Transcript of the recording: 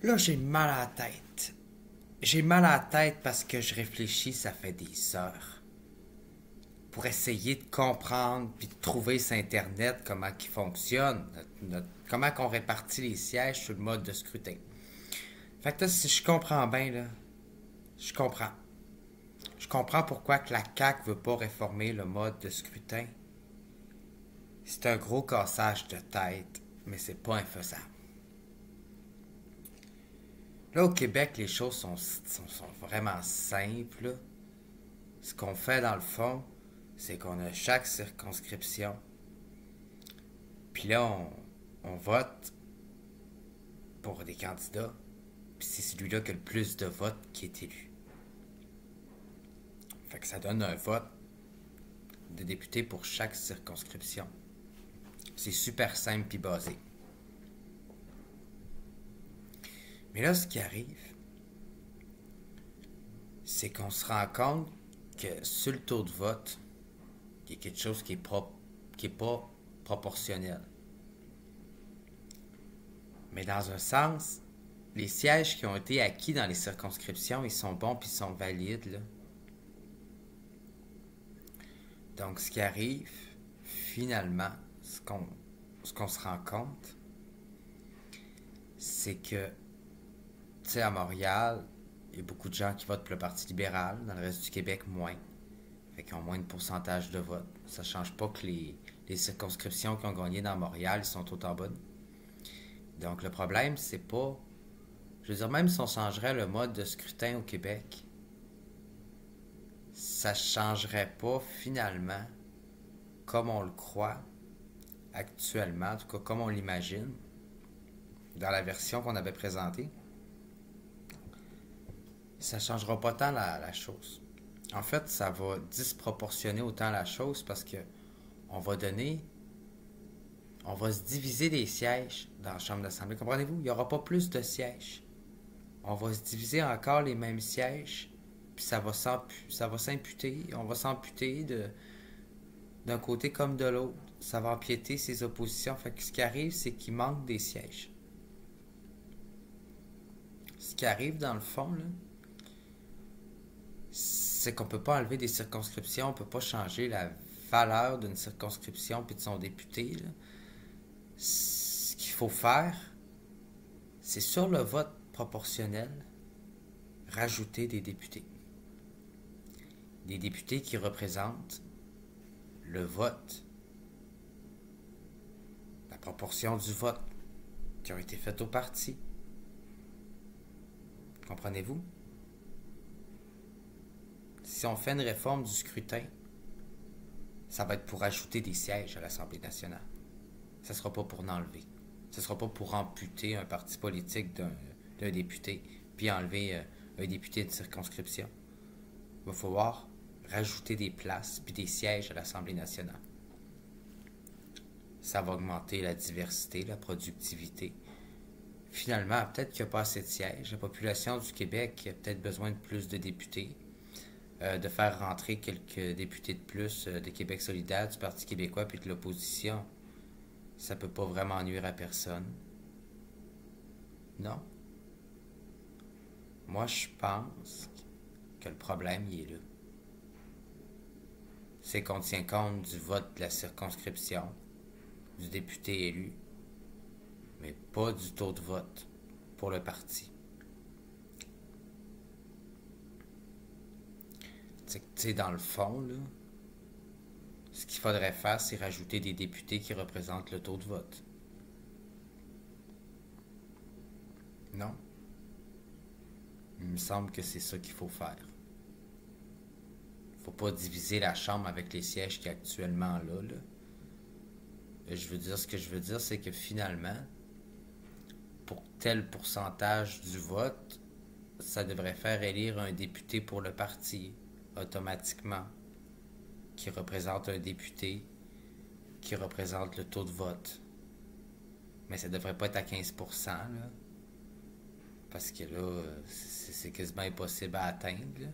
Là, j'ai mal à la tête. J'ai mal à la tête parce que je réfléchis, ça fait des heures, pour essayer de comprendre puis de trouver sur Internet comment il fonctionne, comment qu'on répartit les sièges sur le mode de scrutin. Fait que là, si je comprends bien, là, je comprends. Je comprends pourquoi que la CAQ veut pas réformer le mode de scrutin. C'est un gros cassage de tête, mais c'est pas infaisable. Là, au Québec, les choses sont vraiment simples, là. Ce qu'on fait dans le fond, c'est qu'on a chaque circonscription. Puis là, on vote pour des candidats. Puis c'est celui-là qui a le plus de votes qui est élu. Fait que ça donne un vote de députés pour chaque circonscription. C'est super simple puis basé. Mais là, ce qui arrive, c'est qu'on se rend compte que sur le taux de vote, il y a quelque chose qui est pas proportionnel. Mais dans un sens, les sièges qui ont été acquis dans les circonscriptions, ils sont bons puis ils sont valides, là. Donc, ce qui arrive, finalement, ce qu'on se rend compte, c'est que, tu sais, à Montréal, il y a beaucoup de gens qui votent pour le Parti libéral. Dans le reste du Québec, moins. Fait qu'ils ont moins de pourcentage de vote. Ça change pas que les circonscriptions qui ont gagné dans Montréal, ils sont autant bonnes. Donc, le problème, c'est pas... Je veux dire, même si on changerait le mode de scrutin au Québec, ça changerait pas, finalement, comme on le croit actuellement, en tout cas comme on l'imagine, dans la version qu'on avait présentée. Ça changera pas tant la chose. En fait, ça va disproportionner autant la chose parce que on va donner, on va se diviser les sièges dans la Chambre d'Assemblée. Comprenez-vous? Il n'y aura pas plus de sièges. On va se diviser encore les mêmes sièges, puis ça va s'imputer. On va s'amputer d'un côté comme de l'autre. Ça va empiéter ses oppositions. Fait que ce qui arrive, c'est qu'il manque des sièges. Ce qui arrive dans le fond, là, c'est qu'on peut pas enlever des circonscriptions, on peut pas changer la valeur d'une circonscription puis de son député, là. Ce qu'il faut faire, c'est sur le vote proportionnel, rajouter des députés. Des députés qui représentent le vote, la proportion du vote qui a été fait au parti. Comprenez-vous? Si on fait une réforme du scrutin, ça va être pour ajouter des sièges à l'Assemblée nationale. Ça ne sera pas pour en enlever. Ce ne sera pas pour amputer un parti politique d'un député, puis enlever un député de circonscription. Il va falloir rajouter des places puis des sièges à l'Assemblée nationale. Ça va augmenter la diversité, la productivité. Finalement, peut-être qu'il n'y a pas assez de sièges. La population du Québec a peut-être besoin de plus de députés. De faire rentrer quelques députés de plus de Québec solidaire, du Parti québécois puis de l'opposition. Ça peut pas vraiment nuire à personne. Non. Moi, je pense que le problème, il est là. C'est qu'on tient compte du vote de la circonscription, du député élu, mais pas du taux de vote pour le parti. Tu sais, dans le fond, là, ce qu'il faudrait faire, c'est rajouter des députés qui représentent le taux de vote. Non? Il me semble que c'est ça qu'il faut faire. Faut pas diviser la Chambre avec les sièges qui est actuellement là. Ce que je veux dire, c'est que finalement, pour tel pourcentage du vote, ça devrait faire élire un député pour le parti, automatiquement, qui représente un député qui représente le taux de vote. Mais ça devrait pas être à 15%, là. Parce que là, c'est quasiment impossible à atteindre, là.